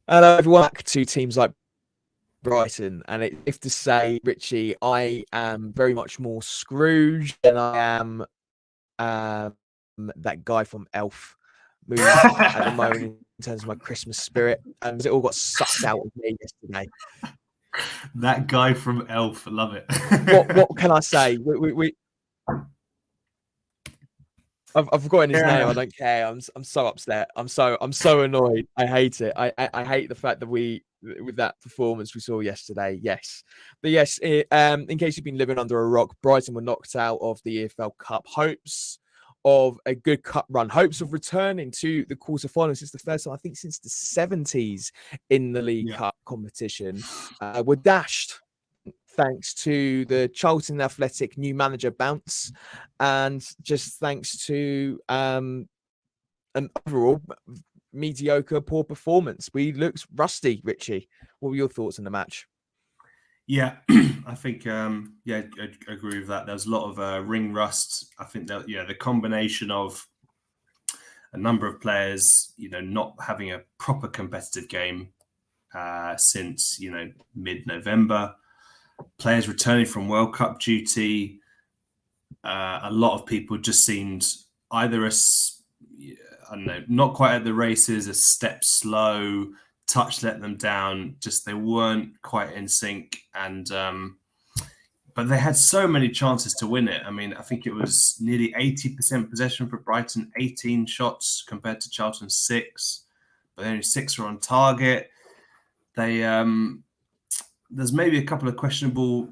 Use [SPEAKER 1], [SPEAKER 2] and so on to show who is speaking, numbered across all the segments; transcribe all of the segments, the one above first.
[SPEAKER 1] Hello, everyone. Back to teams like Brighton, and if to say, Richie, I am very much more Scrooge than I am that guy from Elf mood at the moment in terms of my Christmas spirit, and it all got sucked out of me yesterday.
[SPEAKER 2] That guy from Elf, love it.
[SPEAKER 1] What can I say? I've forgotten his name. I don't care. I'm so upset. I'm so annoyed. I hate it. I hate the fact that with that performance we saw yesterday. Yes, but yes. In case you've been living under a rock, Brighton were knocked out of the EFL Cup. Hopes of a good cup run. Hopes of returning to the quarterfinals. It's the first time I think since the 70s in the League Cup competition. Were dashed thanks to the Charlton Athletic new manager bounce, and just thanks to an overall mediocre, poor performance. We looked rusty, Richie. What were your thoughts on the match?
[SPEAKER 2] Yeah, I think, I agree with that. There was a lot of ring rust. I think that, the combination of a number of players, not having a proper competitive game since, mid-November, players returning from World Cup duty. A lot of people just seemed either not quite at the races, a step slow, touch let them down. Just they weren't quite in sync, and but they had so many chances to win it. I mean, I think it was nearly 80% possession for Brighton, 18 shots compared to Charlton's 6, but only 6 were on target. They there's maybe a couple of questionable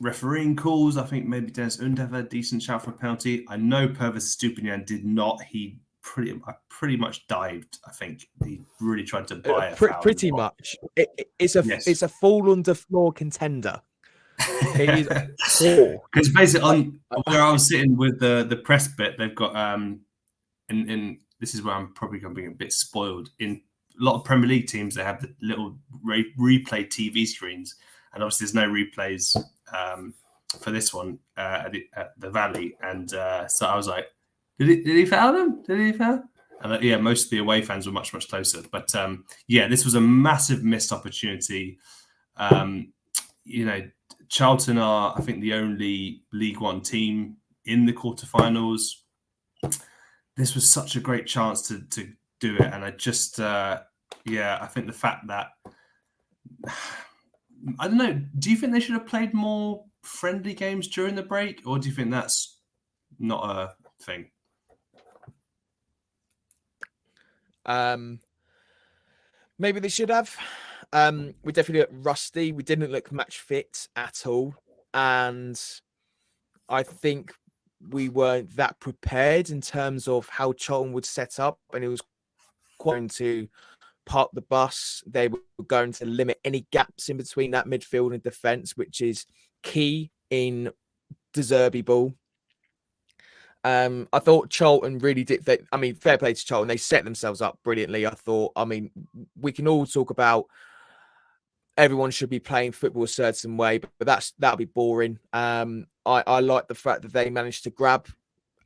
[SPEAKER 2] refereeing calls. I think maybe Dennis Undav had a decent shout for a penalty. I know Purvis Stupinian did not. He pretty much dived. I think he really tried to buy a foul.
[SPEAKER 1] Pretty much. It's a fall on the floor contender. It is poor.
[SPEAKER 2] Because basically on where I was sitting with the press bit, they've got in this is where I'm probably going to be a bit spoiled. In a lot of Premier League teams, they have the little replay TV screens, and obviously there's no replays for this one at the Valley. And so I was like, did he foul them? Did he foul? And most of the away fans were much, much closer. But this was a massive missed opportunity. Charlton are, I think, the only League One team in the quarterfinals. This was such a great chance to do it. And I just, I think the fact that, I don't know, do you think they should have played more friendly games during the break? Or do you think that's not a thing?
[SPEAKER 1] Maybe they should have. We definitely looked rusty. We didn't look match fit at all. And I think we weren't that prepared in terms of how Charlton would set up. And it was going to park the bus. They were going to limit any gaps in between that midfield and defence, which is key in De Zerbi ball. I thought Charlton really did. Fair play to Charlton. They set themselves up brilliantly. I thought. We can all talk about everyone should be playing football a certain way, but that'll be boring. I like the fact that they managed to grab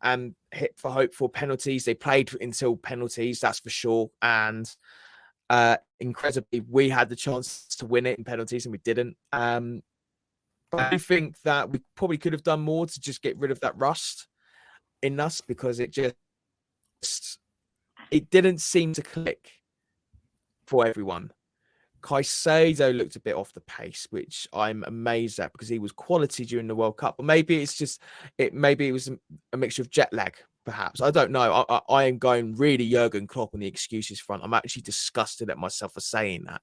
[SPEAKER 1] and hit for hope for penalties. They played until penalties, that's for sure. And incredibly, we had the chance to win it in penalties and we didn't. I think that we probably could have done more to just get rid of that rust in us, because it didn't seem to click for everyone. Caicedo looked a bit off the pace, which I'm amazed at, because he was quality during the World Cup. But maybe it was a mixture of jet lag, perhaps. I don't know. I am going really Jurgen Klopp on the excuses front. I'm actually disgusted at myself for saying that.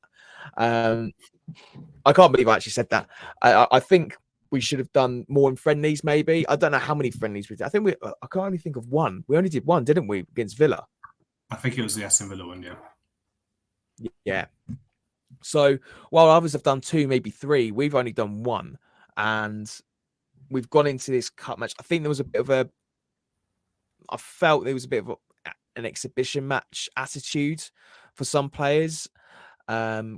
[SPEAKER 1] I can't believe I actually said that. I think we should have done more in friendlies, maybe. I don't know how many friendlies we did. I can only think of one. We only did one, didn't we, against Villa?
[SPEAKER 2] I think it was the Aston Villa one, yeah.
[SPEAKER 1] Yeah. So while others have done 2, maybe 3, we've only done 1. And we've gone into this cup match. I think there was a bit of an exhibition match attitude for some players,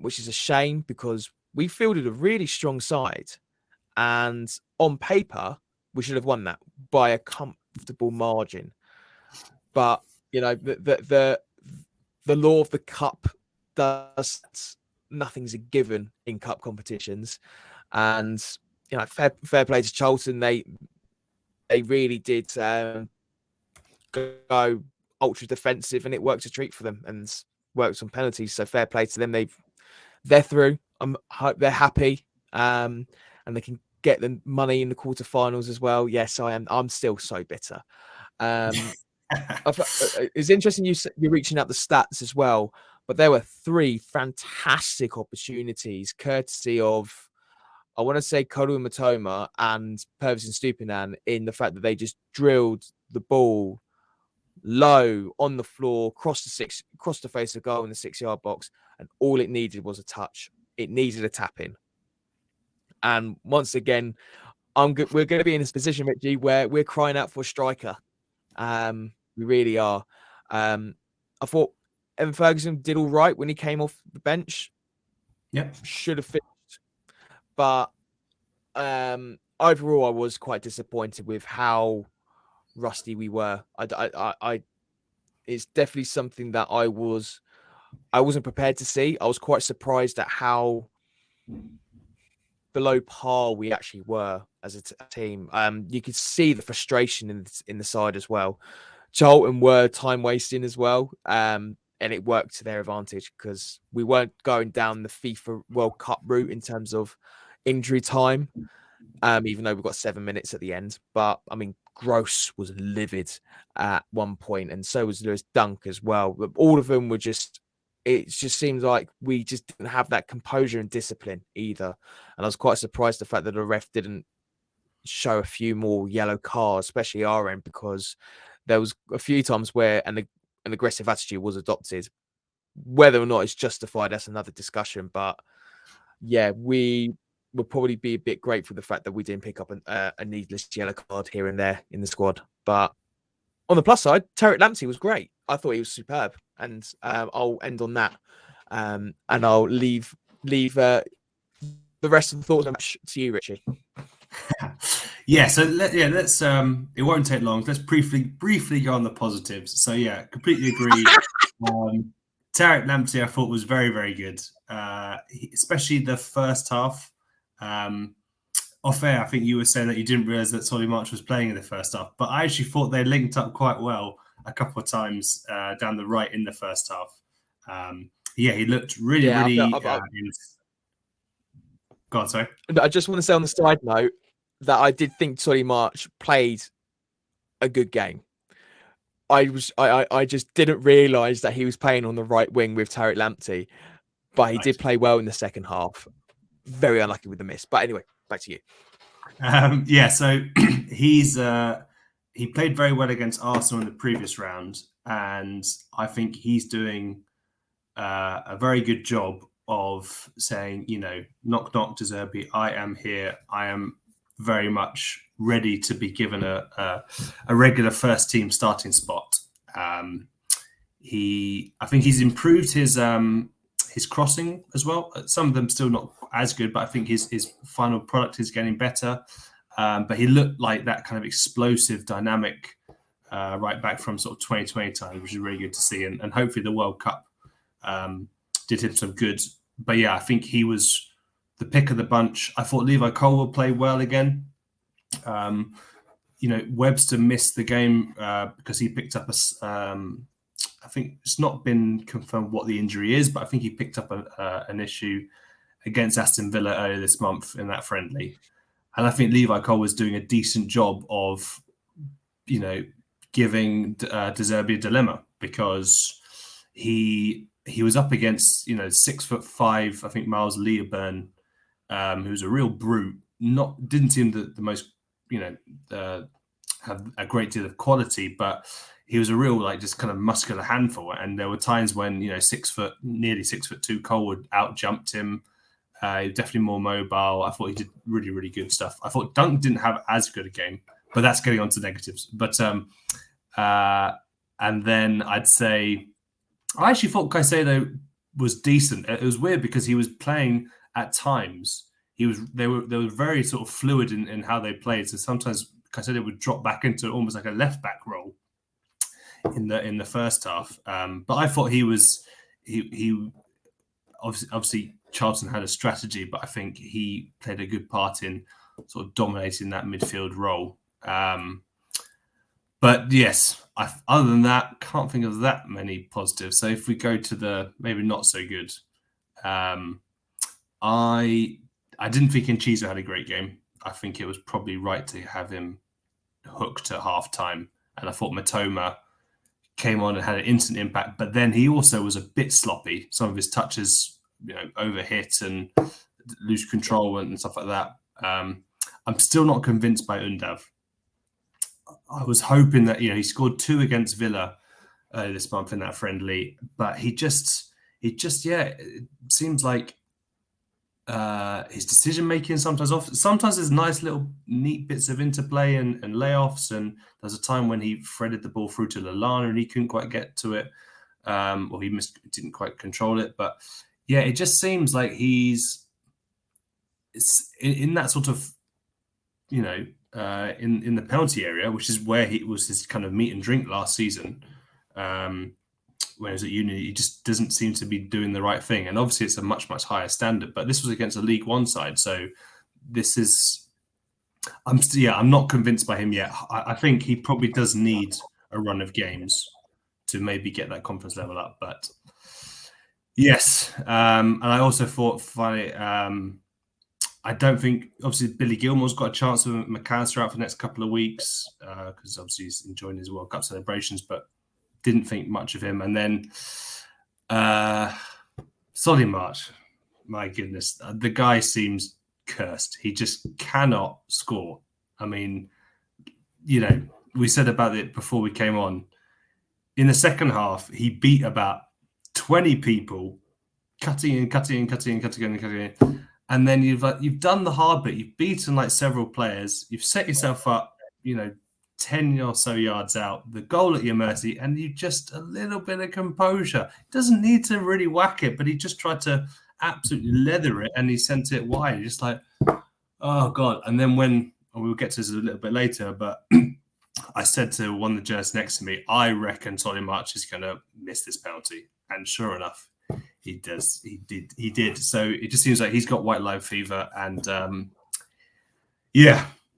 [SPEAKER 1] which is a shame, because we fielded a really strong side. And on paper, we should have won that by a comfortable margin. But, the the law of the cup does nothing's a given in cup competitions, and fair play to Charlton. They really did go ultra defensive, and it worked a treat for them and worked on penalties. So fair play to them. They're through. They're happy, and they can get the money in the quarterfinals as well. Yes, I am. I'm still so bitter. It's interesting you're reaching out the stats as well, but there were 3 fantastic opportunities courtesy of, I want to say, Kolu Matoma and Purvis Stupinan, in the fact that they just drilled the ball low on the floor, across the face of goal in the 6-yard box, and all it needed was a touch. It needed a tap in. And once again, we're going to be in this position, Richie, where we're crying out for a striker. We really are. I thought Evan Ferguson did all right when he came off the bench.
[SPEAKER 2] Yep.
[SPEAKER 1] Should have finished. But overall, I was quite disappointed with how rusty we were. It's definitely something that I wasn't prepared to see. I was quite surprised at how below par we actually were as a team. You could see the frustration in the side as well. Charlton were time wasting as well, and it worked to their advantage because we weren't going down the FIFA World Cup route in terms of injury time, even though we got 7 minutes at the end. But I mean, Gross was livid at one point, and so was Lewis Dunk as well. But all of them were just. It just seems like we just didn't have that composure and discipline either. And I was quite surprised the fact that the ref didn't show a few more yellow cards, especially our end, because there was a few times where an aggressive attitude was adopted. Whether or not it's justified, that's another discussion. But yeah, we would probably be a bit grateful for the fact that we didn't pick up a needless yellow card here and there in the squad. But on the plus side, Tariq Lamptey was great. I thought he was superb. And I'll end on that. And I'll leave the rest of the thoughts on the match to you, Richie.
[SPEAKER 2] So let's it won't take long. Let's briefly go on the positives. So yeah, completely agree. Tariq Lamptey I thought was very, very good, especially the first half. Off air, I think you were saying that you didn't realise that Solly March was playing in the first half, but I actually thought they linked up quite well a couple of times down the right in the first half. He looked really. Go on, sorry.
[SPEAKER 1] I just want to say on the side note that I did think Solly March played a good game. I just didn't realise that he was playing on the right wing with Tariq Lamptey, but he did play well in the second half. Very unlucky with the miss. But anyway, back to you.
[SPEAKER 2] So he played very well against Arsenal in the previous round, and I think he's doing a very good job of saying, knock, knock, De Zerbi, I am here. I am very much ready to be given a regular first team starting spot. I think he's improved his crossing as well. Some of them still not as good, but I think his final product is getting better. But he looked like that kind of explosive, dynamic right back from sort of 2020 time, which is really good to see. And hopefully the World Cup did him some good. But yeah, I think he was the pick of the bunch. I thought Levi Cole will play well again. Webster missed the game because he picked up I think it's not been confirmed what the injury is, but I think he picked up an issue against Aston Villa earlier this month in that friendly. And I think Levi Cole was doing a decent job of, giving De Zerbi a dilemma, because he was up against, 6'5", I think Miles Leoburn, who's a real brute. Didn't seem the most, have a great deal of quality, but he was a real, just kind of muscular handful. And there were times when, nearly 6'2" Cole would out-jumped him. Definitely more mobile. I thought he did really, really good stuff. I thought Dunk didn't have as good a game, but that's getting on to negatives. But and then I'd say I actually thought Caicedo was decent. It was weird because he was playing at times. They were very sort of fluid in how they played. So sometimes Caicedo would drop back into almost like a left back role. in the first half. But I thought he obviously Charlton had a strategy, but I think he played a good part in sort of dominating that midfield role. But yes, other than that, can't think of that many positives. So if we go to the maybe not so good, I didn't think Nchizo had a great game. I think it was probably right to have him hooked at half time. And I thought Matoma came on and had an instant impact, but then he also was a bit sloppy. Some of his touches, overhit and lose control and stuff like that. I'm still not convinced by Undav. I was hoping that, he scored 2 against Villa this month in that friendly, but he just, it seems like his decision making sometimes off. Sometimes there's nice little neat bits of interplay and layoffs. And there's a time when he threaded the ball through to Lallana and he couldn't quite get to it, or he didn't quite control it. But yeah, it just seems like he's in that sort of, in the penalty area, which is where he was his kind of meat and drink last season. When he was at uni, he just doesn't seem to be doing the right thing. And obviously it's a much, much higher standard, but this was against a League One side. So I'm not convinced by him yet. I think he probably does need a run of games to maybe get that confidence level up. But yes. And I also thought finally, I don't think, obviously, Billy Gilmore's got a chance of McAllister out for the next couple of weeks because obviously he's enjoying his World Cup celebrations, but didn't think much of him. And then Solly March, my goodness, the guy seems cursed. He just cannot score. I mean, we said about it before we came on. In the second half, he beat about 20 people, cutting in. And then you've done the hard bit. You've beaten like several players. You've set yourself up, 10 or so yards out, the goal at your mercy, and you just a little bit of composure. He doesn't need to really whack it, but he just tried to absolutely leather it and he sent it wide. Just like, oh God. And then we'll get to this a little bit later, but I said to one of the journalists next to me, I reckon Solly March is going to miss this penalty. And sure enough, he does. He did. So it just seems like he's got white line fever, and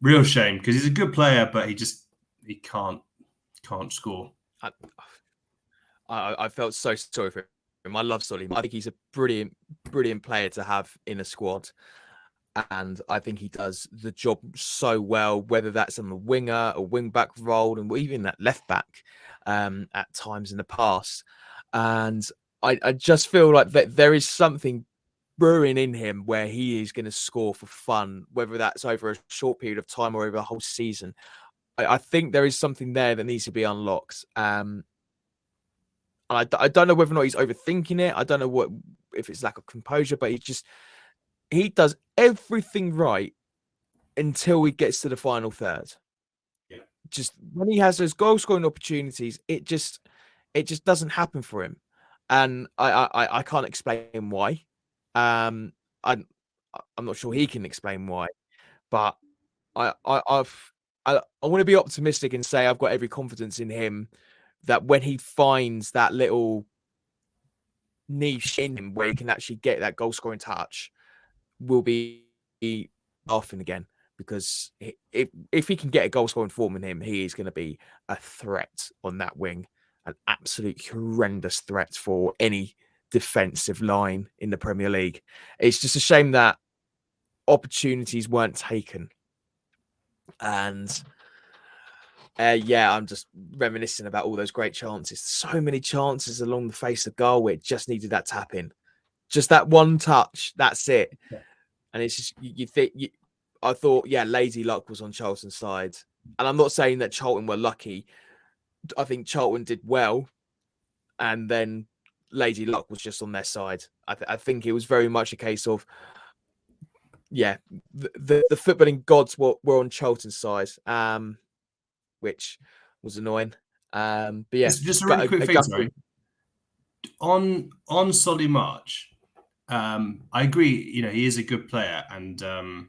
[SPEAKER 2] real shame because he's a good player, but he can't score.
[SPEAKER 1] I felt so sorry for him. I love Solly. I think he's a brilliant player to have in a squad, and I think he does the job so well. Whether that's on the winger or wing back role, and even that left back at times in the past, and I just feel like that there is something brewing in him where he is going to score for fun, whether that's over a short period of time or over a whole season. I think there is something there that needs to be unlocked. And I don't know whether or not he's overthinking it. I don't know if it's lack of composure, but he does everything right until he gets to the final third.
[SPEAKER 2] Yeah.
[SPEAKER 1] Just when he has those goal scoring opportunities, it just doesn't happen for him. And I can't explain why. I'm not sure he can explain why, but I want to be optimistic and say I've got every confidence in him that when he finds that little niche in him where he can actually get that goal scoring touch, will be laughing again. Because if he can get a goal scoring form in him, he is going to be a threat on that wing, an absolute horrendous threat for any defensive line in the Premier League. It's just a shame that opportunities weren't taken. And I'm just reminiscing about all those great chances. So many chances along the face of goal where it just needed that tap in. Just that one touch, that's it. Yeah. And it's just, I thought, lazy luck was on Charlton's side. And I'm not saying that Charlton were lucky. I think Charlton did well. And then lazy luck was just on their side. I think it was very much a case of, the footballing gods were on Charlton's side, which was annoying. But
[SPEAKER 2] just a really quick thing, sorry. On Solly March, I agree. He is a good player, and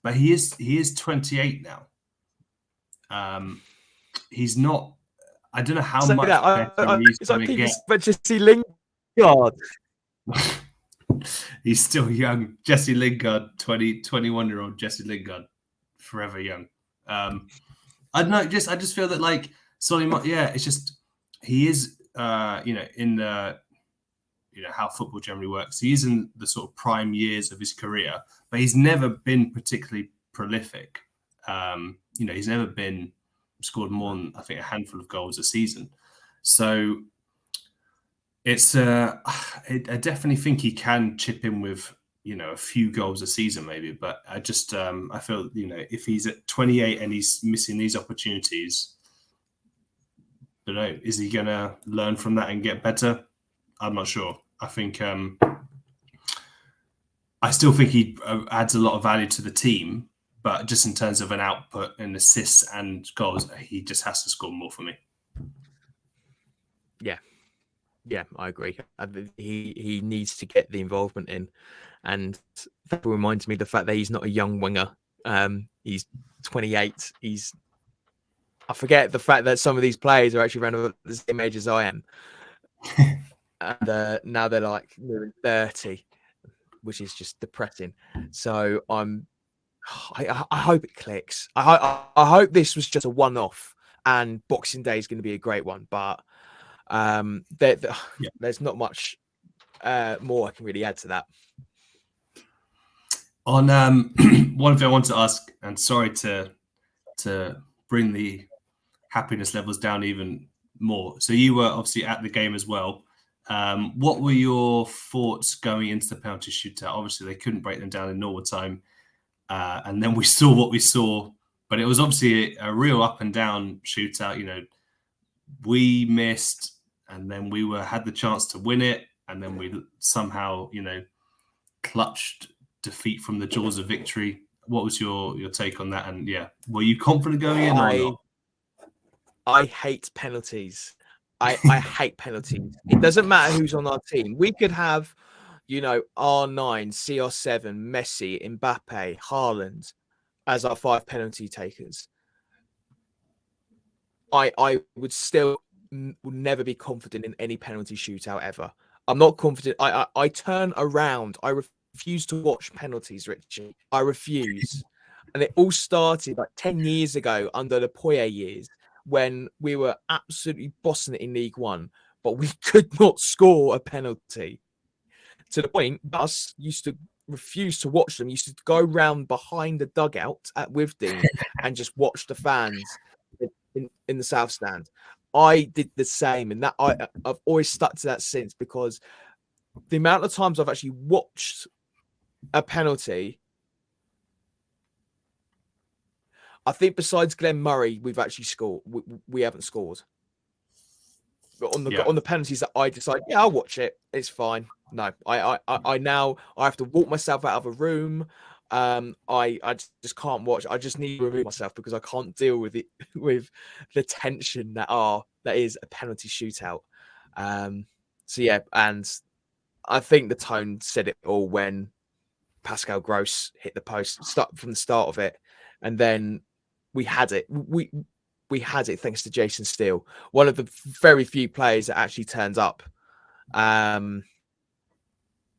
[SPEAKER 2] but he is 28 now. He's not. I don't know how
[SPEAKER 1] Say
[SPEAKER 2] much
[SPEAKER 1] that.
[SPEAKER 2] better he's
[SPEAKER 1] It's
[SPEAKER 2] going
[SPEAKER 1] like
[SPEAKER 2] to
[SPEAKER 1] people
[SPEAKER 2] get.
[SPEAKER 1] but Jesse Lingard.
[SPEAKER 2] He's still young. Jesse Lingard, 21-year-old Jesse Lingard, forever young. I don't know. I just feel that like Solly, it's just he is, in the, how football generally works. He's in the sort of prime years of his career, but he's never been particularly prolific. He's never been scored more than I think a handful of goals a season. So it's I definitely think he can chip in with a few goals a season maybe, but I just I feel if he's at 28 and he's missing these opportunities, I don't know, is he gonna learn from that and get better? I'm not sure. I think I still think he adds a lot of value to the team, but just in terms of an output and assists and goals, he just has to score more for me.
[SPEAKER 1] Yeah, I agree. He needs to get the involvement in, and that reminds me of the fact that he's not a young winger. He's 28. I forget the fact that some of these players are actually around the same age as I am, and now they're like nearing 30, which is just depressing. So I hope it clicks. I hope this was just a one-off, and Boxing Day is going to be a great one, but. There's not much more I can really add to that.
[SPEAKER 2] On one thing I wanted to ask, and sorry to bring the happiness levels down even more. So you were obviously at the game as well. What were your thoughts going into the penalty shootout? Obviously, they couldn't break them down in normal time, and then we saw what we saw. But it was obviously a real up and down shootout. We missed. And then we had the chance to win it, and then we somehow, clutched defeat from the jaws of victory. What was your take on that? And were you confident going in or not?
[SPEAKER 1] I hate penalties. I hate penalties. It doesn't matter who's on our team. We could have, R9, CR7, Messi, Mbappe, Haaland as our 5 penalty takers. I would still will never be confident in any penalty shootout ever. I'm not confident. I turn around. I refuse to watch penalties, Richie. I refuse. And it all started like 10 years ago under the Poyet years when we were absolutely bossing it in League One, but we could not score a penalty. To the point, us used to refuse to watch them. Used to go round behind the dugout at Withdean and just watch the fans in the South Stand. I did the same, and that I've always stuck to that since, because the amount of times I've actually watched a penalty, I think besides Glenn Murray, we've actually scored. We haven't scored. But on the penalties that I decide, I'll watch it. It's fine. No, I now have to walk myself out of a room. I just can't watch. I just need to remove myself because I can't deal with it, with the tension that is a penalty shootout. So yeah, and I think the tone said it all when Pascal Gross hit the post from the start of it, and then we had it. We had it thanks to Jason Steele, one of the very few players that actually turns up.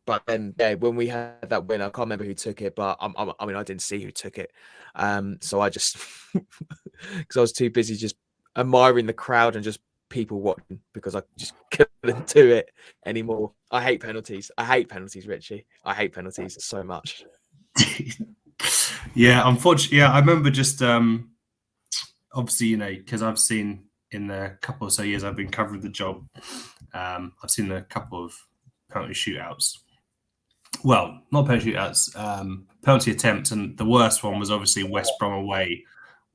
[SPEAKER 1] But then, when we had that win, I can't remember who took it, but I didn't see who took it. So I just, because I was too busy just admiring the crowd and just people watching, because I just couldn't do it anymore. I hate penalties. Richie. I hate penalties so much.
[SPEAKER 2] Yeah, unfortunately, I remember just obviously, because I've seen in the couple or so years I've been covering the job, I've seen a couple of penalty shootouts. Well, not penalty shootouts, penalty attempts, and the worst one was obviously West Brom away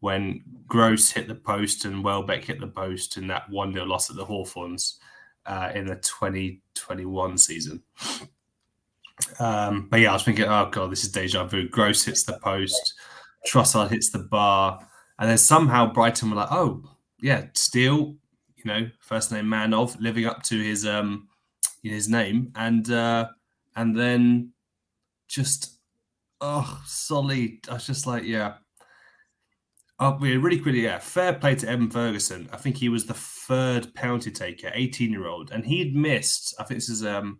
[SPEAKER 2] when Gross hit the post and Welbeck hit the post in that 1-0 loss at the Hawthorns in the 2021 season. But I was thinking, oh god, this is deja vu. Gross hits the post, Trossard hits the bar, and then somehow Brighton were like, oh yeah, Steele, first name man of, living up to his name, and then just Solly. I was just like, yeah. Oh, yeah, really quickly, yeah. Fair play to Evan Ferguson. I think he was the third penalty taker, 18-year-old, and he'd missed. I think this is a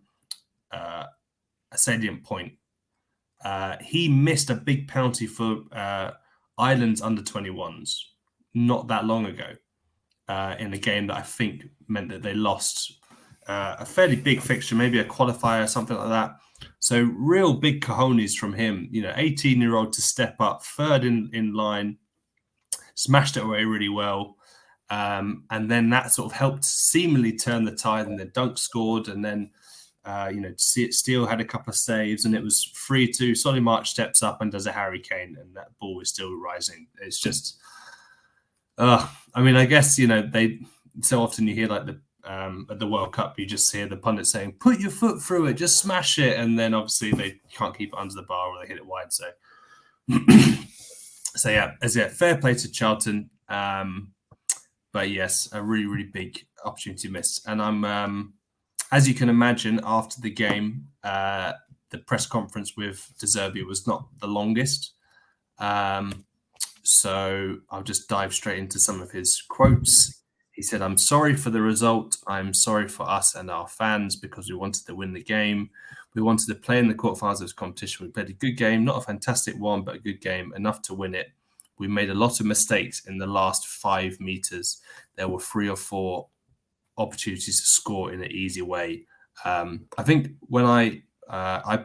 [SPEAKER 2] salient point. He missed a big penalty for Ireland's under-21s not that long ago in a game that I think meant that they lost a fairly big fixture, maybe a qualifier or something like that. So real big cojones from him. 18-year-old to step up, third in line. Smashed it away really well. And then that sort of helped seemingly turn the tide, and then Dunk scored, and then, Steele had a couple of saves, and it was 3-2. Solly March steps up and does a Harry Kane, and that ball is still rising. It's just, I guess, they so often you hear like at the World Cup, you just hear the pundits saying, put your foot through it, just smash it. And then obviously they can't keep it under the bar or they hit it wide. So So yeah, fair play to Charlton. But yes, a really, really big opportunity missed. And I'm, as you can imagine, after the game, the press conference with De Zerbi was not the longest. So I'll just dive straight into some of his quotes. He said, "I'm sorry for the result. I'm sorry for us and our fans because we wanted to win the game. We wanted to play in the quarterfinals of this competition. We played a good game, not a fantastic one, but a good game, enough to win it. We made a lot of mistakes in the last 5 meters. There were 3 or 4 opportunities to score in an easy way." I think when I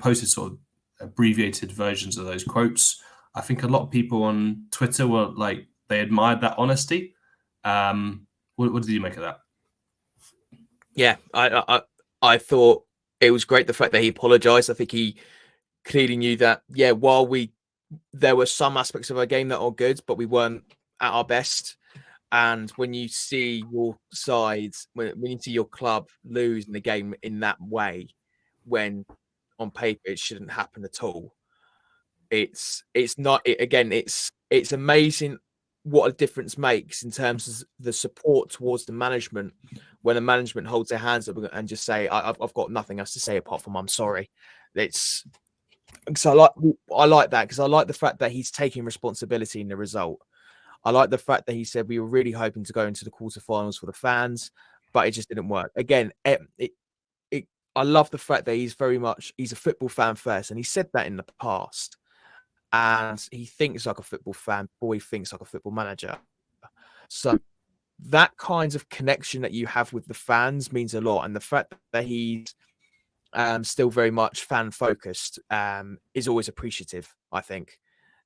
[SPEAKER 2] posted sort of abbreviated versions of those quotes, I think a lot of people on Twitter were like, they admired that honesty. What did you make of that?
[SPEAKER 1] Yeah, I thought it was great the fact that he apologized. I think he clearly knew that, while there were some aspects of our game that are good, but we weren't at our best. And when you see your sides, when you see your club lose in the game in that way, when on paper it shouldn't happen at all, it's amazing what a difference makes in terms of the support towards the management when the management holds their hands up and just say, I've got nothing else to say apart from I'm sorry. So I like that, because I like the fact that he's taking responsibility in the result. I like the fact that he said we were really hoping to go into the quarterfinals for the fans, but it just didn't work. Again, I love the fact that he's a football fan first, and he said that in the past. And he thinks like a football fan, boy thinks like a football manager. So that kind of connection that you have with the fans means a lot. And the fact that he's still very much fan focused is always appreciative, I think.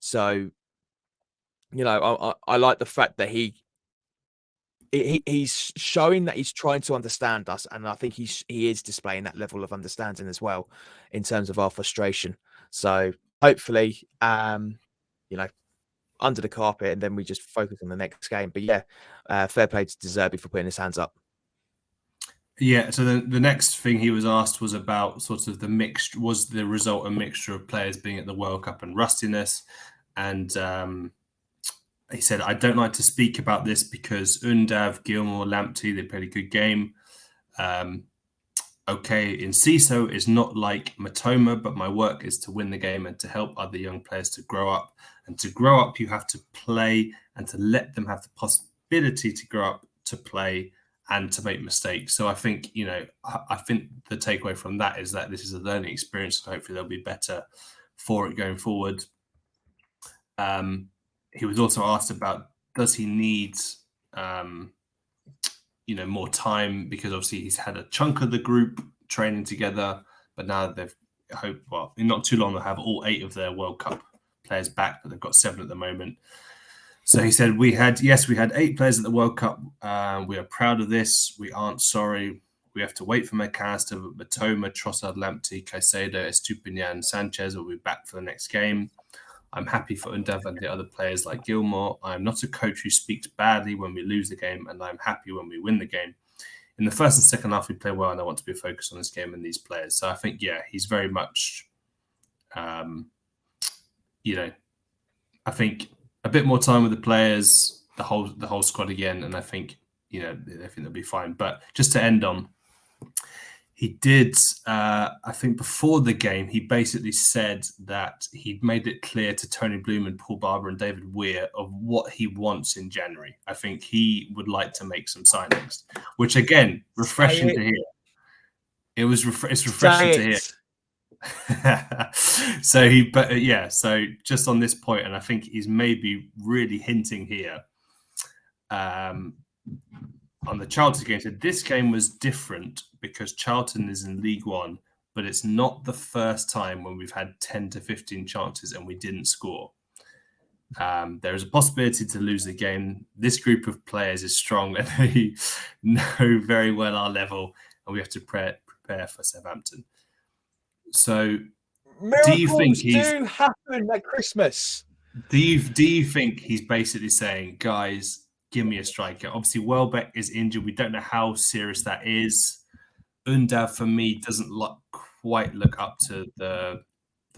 [SPEAKER 1] So, I like the fact that he's showing that he's trying to understand us, and I think he is displaying that level of understanding as well in terms of our frustration. So hopefully, under the carpet, and then we just focus on the next game. But fair play to De Zerbi for putting his hands up.
[SPEAKER 2] Yeah, so the next thing he was asked was about sort of was the result a mixture of players being at the World Cup and rustiness? And he said, "I don't like to speak about this because Undav, Gilmore, Lamptey, they played a good game. Okay, Enciso is not like Matoma, but my work is to win the game and to help other young players to grow up. And to grow up, you have to play and to let them have the possibility to grow up, to play and to make mistakes." So I think, I think the takeaway from that is that this is a learning experience, and hopefully they'll be better for it going forward. He was also asked about, does he need more time, because obviously he's had a chunk of the group training together, but now they've in not too long they'll have all 8 of their World Cup players back, but they've got 7 at the moment. So he said, we had 8 players at the World Cup. We are proud of this. We aren't sorry. We have to wait for McAllister, Matoma, Trossard, Lamptey, Caicedo, Estupiñán, Sanchez will be back for the next game. I'm happy for Undav and the other players like Gilmore. I'm not a coach who speaks badly when we lose the game, and I'm happy when we win the game. In the first and second half, we play well, and I want to be focused on this game and these players. So I think, he's very much, I think a bit more time with the players, the whole squad again, and I think, they'll be fine. But just to end on, He did, I think before the game, he basically said that he'd made it clear to Tony Bloom and Paul Barber and David Weir of what he wants in January. I think he would like to make some signings, which again, refreshing to hear. It's refreshing to hear. So just on this point, and I think he's maybe really hinting here on the Charlton game. So this game was different because Charlton is in League One, but it's not the first time when we've had 10 to 15 chances and we didn't score. There is a possibility to lose the game. This group of players is strong and they know very well our level, and we have to prepare for Southampton. So
[SPEAKER 1] miracles do you think do happen at Christmas?
[SPEAKER 2] Do you think he's basically saying, guys, give me a striker? Obviously, Welbeck is injured. We don't know how serious that is. Undav, for me, doesn't quite look up to the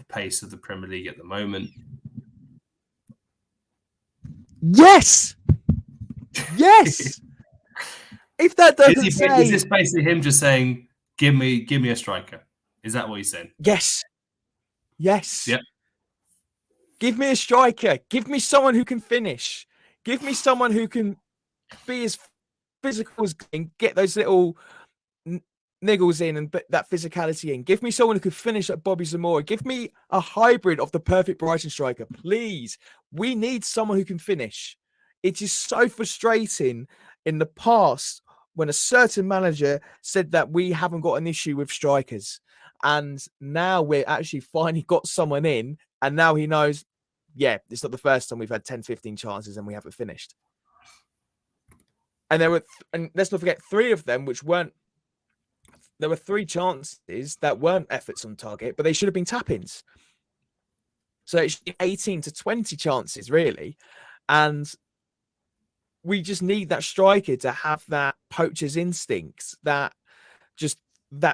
[SPEAKER 2] pace of the Premier League at the moment.
[SPEAKER 1] Yes. If that doesn't
[SPEAKER 2] is this basically him just saying, give me a striker? Is that what he's saying?
[SPEAKER 1] Yes.
[SPEAKER 2] Yep.
[SPEAKER 1] Give me a striker. Give me someone who can finish. Give me someone who can be as physical as and get those little niggles in and that physicality in. Give me someone who could finish like Bobby Zamora. Give me a hybrid of the perfect Brighton striker, please. We need someone who can finish. It is so frustrating in the past when a certain manager said that we haven't got an issue with strikers. And now we're actually finally got someone in, and now he knows, yeah, it's not the first time we've had 10, 15 chances and we haven't finished. And and let's not forget 3 of them, there were 3 chances that weren't efforts on target, but they should have been tap-ins. So it's 18 to 20 chances, really. And we just need that striker to have that poacher's instincts, that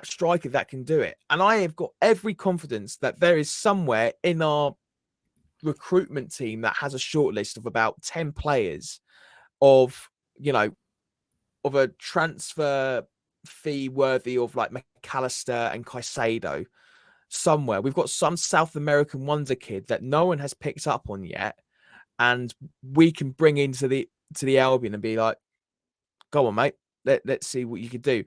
[SPEAKER 1] striker that can do it. And I have got every confidence that there is somewhere in our recruitment team that has a shortlist of about 10 players of a transfer fee worthy of like McAllister and Caicedo somewhere. We've got some South American wonder kid that no one has picked up on yet, and we can bring into the Albion and be like, go on, mate, let's see what you could do.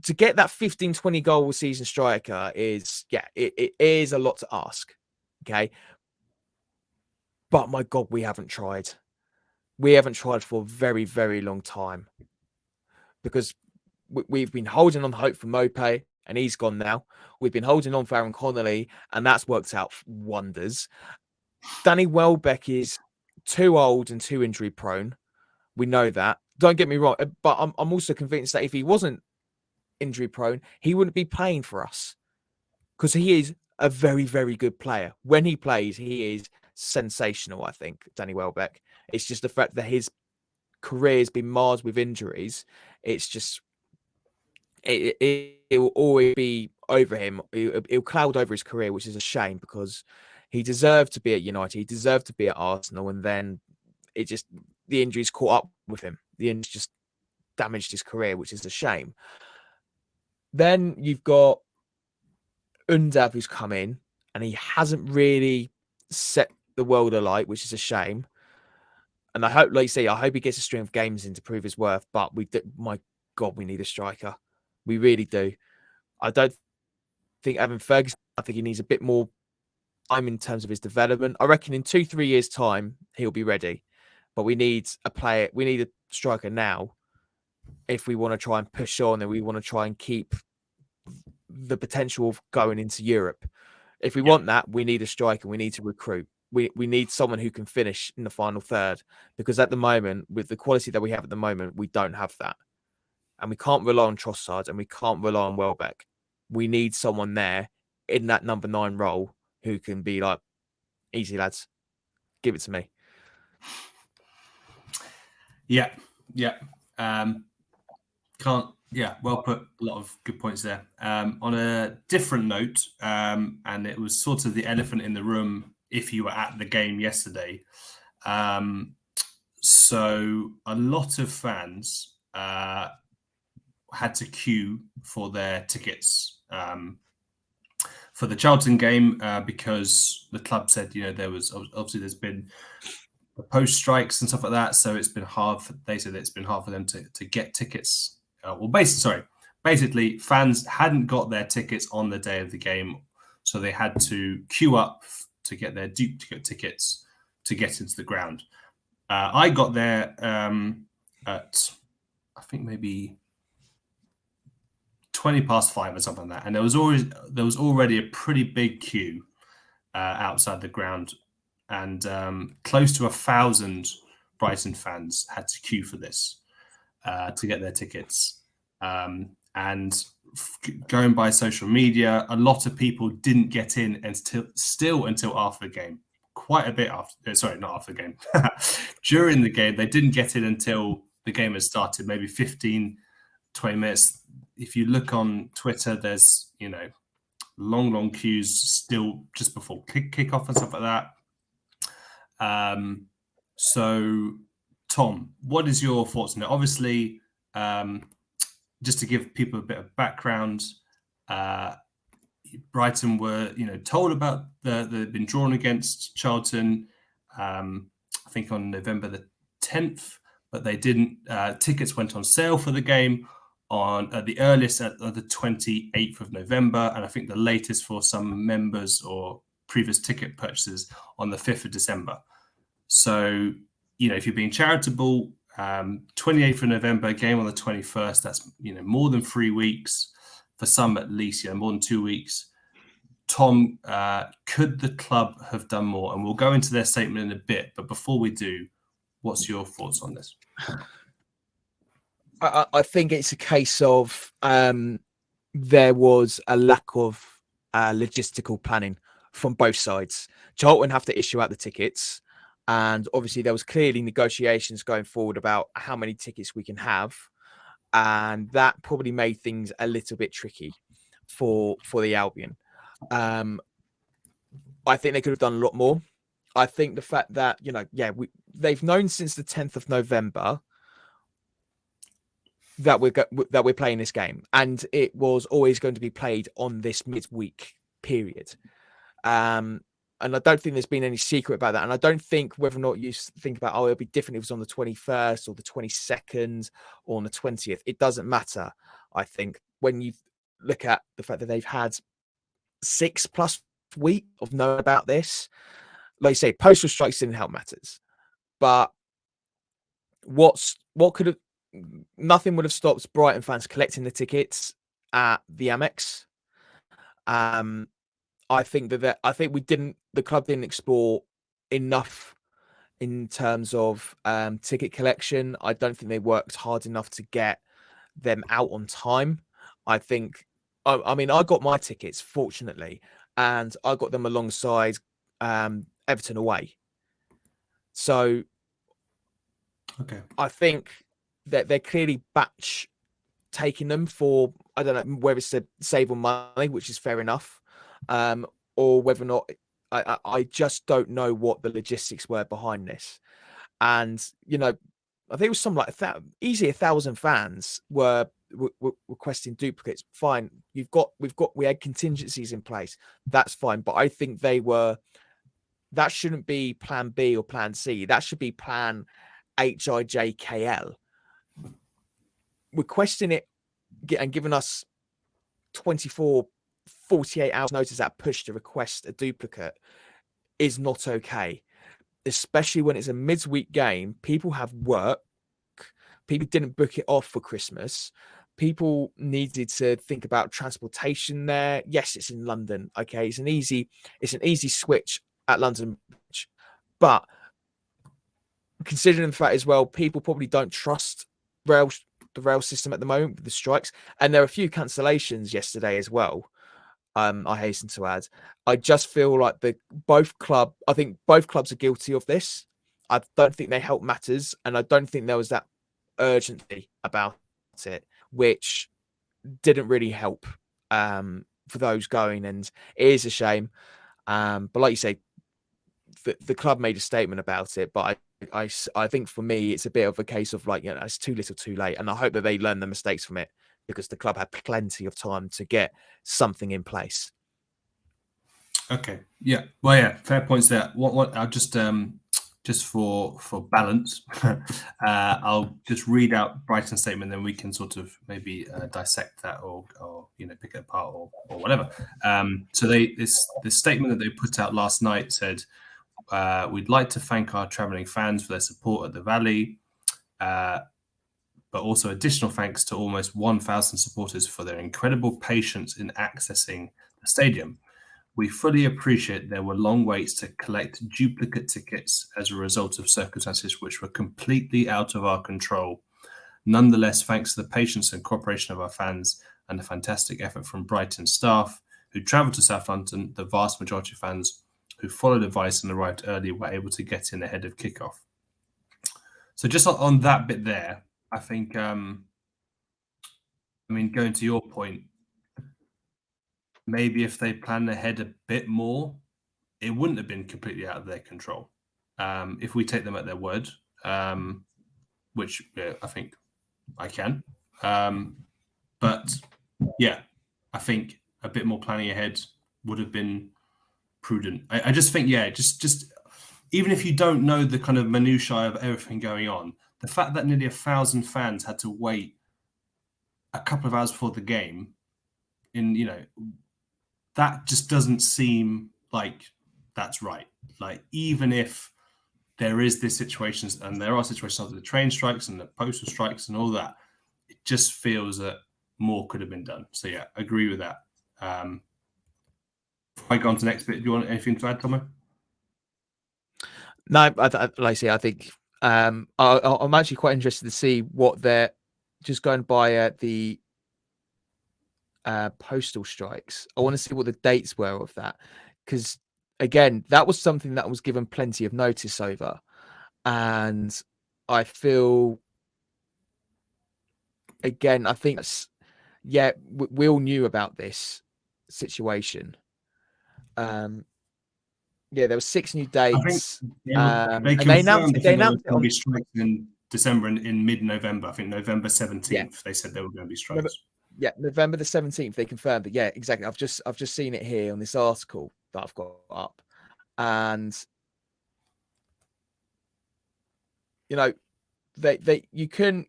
[SPEAKER 1] To get that 15, 20 goal season striker is, it is a lot to ask. Okay. But my God, we haven't tried. We haven't tried for a very, very long time, because we've been holding on hope for Mope, and he's gone now. We've been holding on for Aaron Connolly, and that's worked out wonders. Danny Welbeck is too old and too injury prone. We know that. Don't get me wrong, but I'm also convinced that if he wasn't injury prone, he wouldn't be playing for us, because he is a very, very good player. When he plays, he is sensational, I think, Danny Welbeck. It's just the fact that his career has been marred with injuries. It's just, it will always be over him. It'll cloud over his career, which is a shame, because he deserved to be at United. He deserved to be at Arsenal. And then the injuries caught up with him. The injuries just damaged his career, which is a shame. Then you've got Undav, who's come in, and he hasn't really set the world alight, which is a shame. And I hope, like you say, I hope he gets a string of games in to prove his worth. But my God, we need a striker. We really do. I don't think Evan Ferguson, I think he needs a bit more time in terms of his development. I reckon in 2-3 years' time, he'll be ready. But we need a player, we need a striker now if we want to try and push on and we want to try and keep the potential of going into Europe. If we want that, we need a striker. We need to recruit. We need someone who can finish in the final third, because at the moment, with the quality that we have at the moment, we don't have that. And we can't rely on Trossard, and we can't rely on Welbeck. We need someone there in that number 9 role who can be like, easy lads, give it to me.
[SPEAKER 2] Yeah. Well put. A lot of good points there. On a different note, and it was sort of the elephant in the room if you were at the game yesterday. So a lot of fans had to queue for their tickets for the Charlton game because the club said, there was obviously there's been post strikes and stuff like that, so it's been hard. They said it's been hard for them to get tickets. Basically, fans hadn't got their tickets on the day of the game, so they had to queue up to get their duplicate tickets to get into the ground. I got there at, I think, maybe 5:20 or something like that, and there was already a pretty big queue outside the ground, and close to 1,000 Brighton fans had to queue for this to get their tickets. And going by social media, a lot of people didn't get in until after the game. Quite a bit after, sorry, not after the game. During the game, they didn't get in until the game had started, maybe 15, 20 minutes. If you look on Twitter, there's, long queues still just before kickoff and stuff like that. So, Tom, what is your thoughts on it? Obviously, just to give people a bit of background, Brighton were, told about they've been drawn against Charlton, I think on November the 10th, but they didn't. Tickets went on sale for the game at the earliest at the 28th of November, and I think the latest for some members or previous ticket purchases on the 5th of December. So, if you're being charitable, 28th of November, game on the 21st, that's, more than 3 weeks. For some, at least, more than 2 weeks. Tom, could the club have done more? And we'll go into their statement in a bit. But before we do, what's your thoughts on this?
[SPEAKER 1] I think it's a case of there was a lack of logistical planning from both sides. Charlton have to issue out the tickets. And obviously, there was clearly negotiations going forward about how many tickets we can have. And that probably made things a little bit tricky for the Albion. I think they could have done a lot more. I think the fact that, they've known since the 10th of November that we're playing this game, and it was always going to be played on this midweek period. And I don't think there's been any secret about that. And I don't think whether or not you think about, it'll be different if it was on the 21st or the 22nd or on the 20th. It doesn't matter. I think when you look at the fact that they've had 6+ weeks of knowing about this, like you say, postal strikes didn't help matters. But nothing would have stopped Brighton fans collecting the tickets at the Amex. I think the club didn't explore enough in terms of ticket collection. I don't think they worked hard enough to get them out on time. I got my tickets, fortunately, and I got them alongside Everton away. So
[SPEAKER 2] okay,
[SPEAKER 1] I think that they're clearly batch taking them for, I don't know whether it's to save on money, which is fair enough. Or whether or not I just don't know what the logistics were behind this. And I think it was something like easy 1,000 fans were requesting duplicates. Fine, we had contingencies in place. That's fine, but I think that shouldn't be plan B or plan C. That should be plan HIJKL. Requesting it and giving us 48 hours notice at push to request a duplicate is not okay, especially when it's a midweek game. People have work. People didn't book it off for Christmas. People needed to think about transportation there. Yes, it's in London. Okay, it's an easy switch at London Bridge, but considering the fact as well, people probably don't trust the rail system at the moment with the strikes, and there are a few cancellations yesterday as well. I hasten to add, I just feel like both clubs are guilty of this. I don't think they help matters, and I don't think there was that urgency about it, which didn't really help for those going, and it is a shame. But like you say, the club made a statement about it, but I think for me it's a bit of a case of it's too little too late, and I hope that they learn the mistakes from it, because the club had plenty of time to get something in place.
[SPEAKER 2] Okay. Yeah. Well, yeah. Fair points there. What? I'll just for balance, I'll just read out Brighton's statement, then we can sort of maybe dissect that or pick it apart or whatever. So this statement that they put out last night said, "We'd like to thank our travelling fans for their support at the Valley, but also additional thanks to almost 1,000 supporters for their incredible patience in accessing the stadium. We fully appreciate there were long waits to collect duplicate tickets as a result of circumstances which were completely out of our control. Nonetheless, thanks to the patience and cooperation of our fans and the fantastic effort from Brighton staff who travelled to South London, the vast majority of fans who followed advice and arrived early were able to get in ahead of kickoff." So just on that bit there, I think, going to your point, maybe if they planned ahead a bit more, it wouldn't have been completely out of their control. If we take them at their word, which I think I can. But yeah, I think a bit more planning ahead would have been prudent. I just think, just even if you don't know the kind of minutiae of everything going on, the fact that nearly 1,000 fans had to wait a couple of hours before the game, that just doesn't seem like that's right. Like, even if there is this situations, and there are situations of the train strikes and the postal strikes and all that, it just feels that more could have been done. So yeah, I agree with that. Before I go on to the next bit, do you want anything to add, Tomo?
[SPEAKER 1] No, like I say, I think I'm actually quite interested to see what they're just going by the postal strikes. I want to see what the dates were of that, because again, that was something that was given plenty of notice over, and I feel, again, I think we all knew about this situation. There were 6 new dates.
[SPEAKER 2] I think
[SPEAKER 1] they announced
[SPEAKER 2] there were
[SPEAKER 1] it
[SPEAKER 2] going to
[SPEAKER 1] on
[SPEAKER 2] be strikes in December and in mid-November. I think November 17th.
[SPEAKER 1] Yeah.
[SPEAKER 2] They said there were going to be strikes.
[SPEAKER 1] November the 17th. They confirmed it. Yeah, exactly. I've just seen it here on this article that I've got up, and you can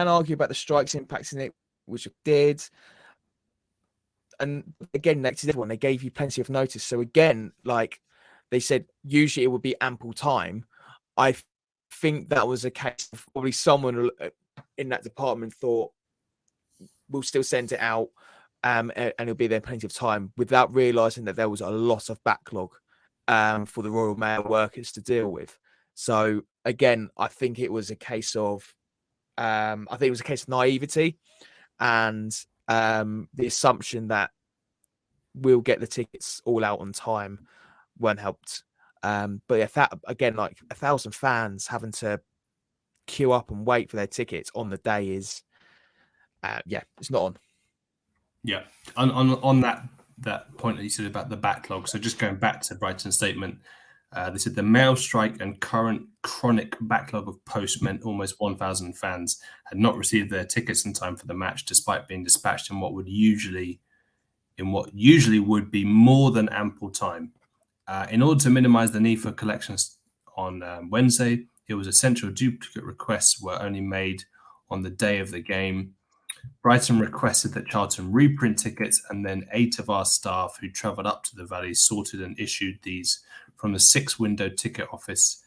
[SPEAKER 1] argue about the strikes impacting it, which it did. And again, next to everyone, they gave you plenty of notice. So again, like they said, usually it would be ample time. I think that was a case of probably someone in that department thought, we'll still send it out, and it'll be there plenty of time, without realizing that there was a lot of backlog for the Royal Mail workers to deal with. So again, I think it was a case of naivety and the assumption that we'll get the tickets all out on time weren't helped. But if that, again, like 1,000 fans having to queue up and wait for their tickets on the day is, it's not on.
[SPEAKER 2] Yeah, on that point that you said about the backlog. So just going back to Brighton's statement, they said the mail strike and current chronic backlog of post meant almost 1,000 fans had not received their tickets in time for the match, despite being dispatched in what usually would be more than ample time. In order to minimise the need for collections on Wednesday, it was essential duplicate requests were only made on the day of the game. Brighton requested that Charlton reprint tickets, and then 8 of our staff who travelled up to the Valley sorted and issued these from the 6-window ticket office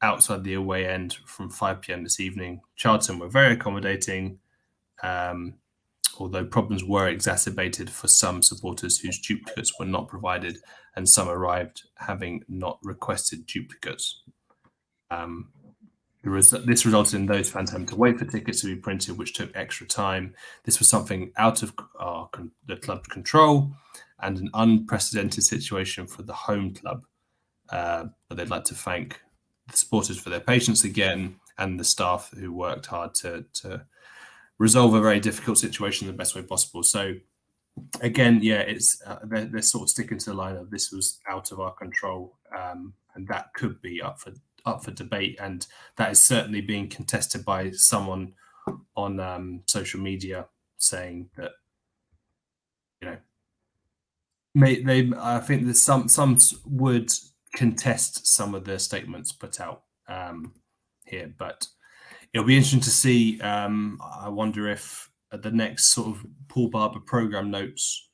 [SPEAKER 2] outside the away end from 5 p.m. this evening. Charlton were very accommodating, although problems were exacerbated for some supporters whose duplicates were not provided, and some arrived having not requested duplicates. This resulted in those fans having to wait for tickets to be printed, which took extra time. This was something out of the club's control and an unprecedented situation for the home club. But they'd like to thank the supporters for their patience again, and the staff who worked hard to resolve a very difficult situation in the best way possible. So again, it's they're sort of sticking to the line of this was out of our control, and that could be up for debate, and that is certainly being contested by someone on social media saying that, I think there's some would contest some of the statements put out here, but it'll be interesting to see. I wonder if at the next sort of Paul Barber program notes,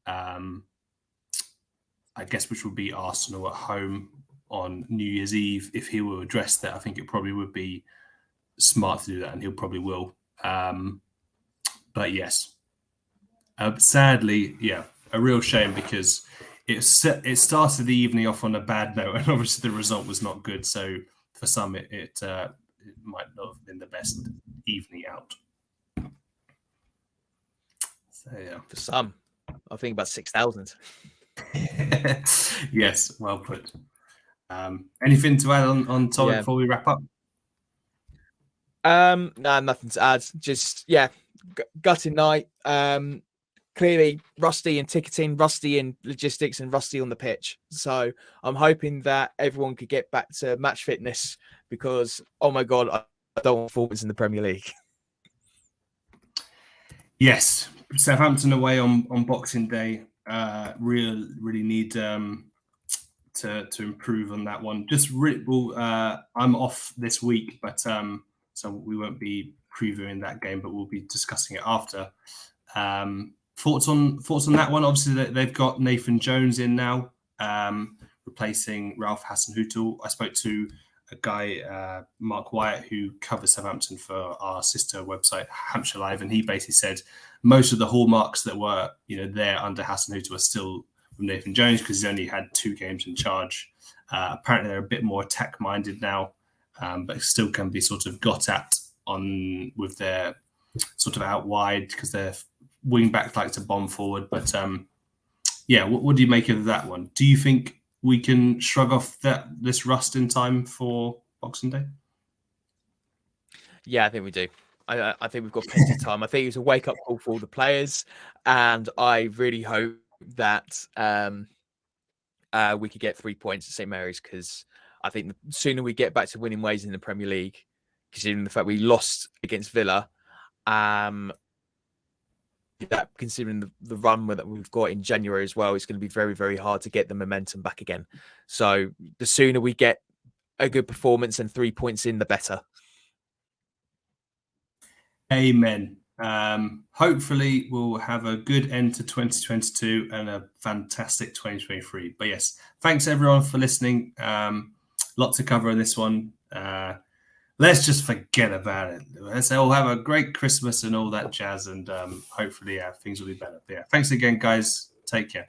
[SPEAKER 2] I guess, which would be Arsenal at home on New Year's Eve, if he will address that. I think it probably would be smart to do that, and he'll probably will. But yes, sadly, a real shame, because it started the evening off on a bad note, and obviously the result was not good. So for some, it might not have been the best evening out. So yeah,
[SPEAKER 1] For some, I think about 6,000.
[SPEAKER 2] Yes, well put. Anything to add on Tom before we wrap up?
[SPEAKER 1] No, nothing to add. Just gutting night. Clearly rusty in ticketing, rusty in logistics, and rusty on the pitch. So I'm hoping that everyone could get back to match fitness, because, oh my God, I don't want performance in the Premier League.
[SPEAKER 2] Yes, Southampton away on Boxing Day. Really need to improve on that one. I'm off this week, but so we won't be previewing that game, but we'll be discussing it after. Thoughts on that one? Obviously, they've got Nathan Jones in now, replacing Ralph Hasenhüttl. I spoke to a guy, Mark Wyatt, who covers Southampton for our sister website, Hampshire Live, and he basically said most of the hallmarks that were there under Hasenhüttl are still with Nathan Jones, because he's only had 2 games in charge. Apparently, they're a bit more attack-minded now, but still can be sort of got at on with their sort of out wide, because their wing backs like to bomb forward. But what do you make of that one? Do you think we can shrug off this rust in time for Boxing Day?
[SPEAKER 1] Yeah, I think we do. I think we've got plenty of time. I think it's a wake-up call for all the players, and I really hope that we could get 3 points at St Mary's, because I think the sooner we get back to winning ways in the Premier League, considering the fact we lost against Villa, that considering the run that we've got in January as well, it's going to be very, very hard to get the momentum back again. So the sooner we get a good performance and 3 points in, the better.
[SPEAKER 2] Amen. Hopefully we'll have a good end to 2022 and a fantastic 2023. But yes, thanks everyone for listening. Lot to cover in this one. Let's just forget about it. Let's all have a great Christmas and all that jazz, and hopefully things will be better. But yeah, thanks again, guys. Take care.